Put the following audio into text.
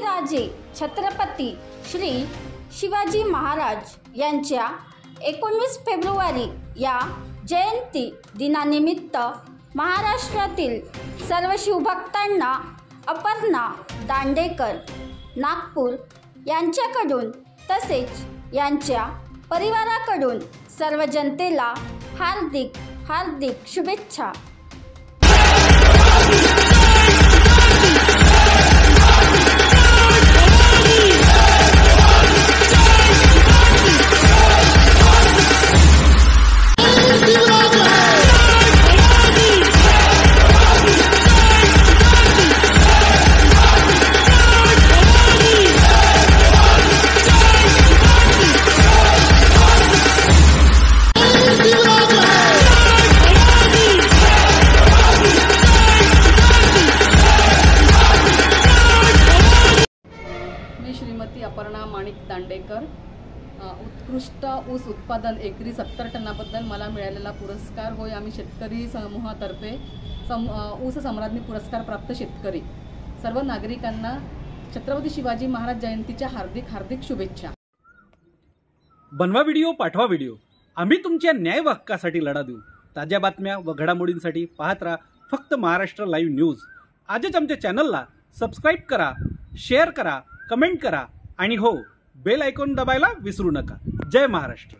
राजे छत्रपती श्री शिवाजी महाराज यांच्या 19 फेब्रुवारी या जयंती दिनानिमित्त महाराष्ट्रातील सर्व शिवभक्तांना अपर्णा दांडेकर नागपूर यांच्याकडून तसेच यांच्या परिवाराकडून सर्व जनतेला हार्दिक हार्दिक शुभेच्छा। श्रीमती अपर्णा माणिक दांडेकर, उत्कृष्ट ऊस उत्पादन एकरी 70 टनाबद्दल मला मिळालेला पुरस्कार होय। आम्ही शेतकरी समूहातर्फे ऊस सम्राज्ञी पुरस्कार प्राप्त शेतकरी सर्व नागरिकांना छत्रपती शिवाजी महाराज जयंतीच्या हार्दिक हार्दिक शुभेच्छा। बनवा व्हिडिओ, पाठवा व्हिडिओ, आम्ही तुमच्या न्याय हक्कासाठी लढा देऊ। ताज्या बातम्या व घडामोडींसाठी पाहत राहा फक्त महाराष्ट्र लाईव्ह न्यूज। आजच आमच्या चॅनलला सबस्क्राईब करा, शेअर करा, कमेंट करा आणि हो, बेल आयकॉन दबायला विसरू नका। जय महाराष्ट्र।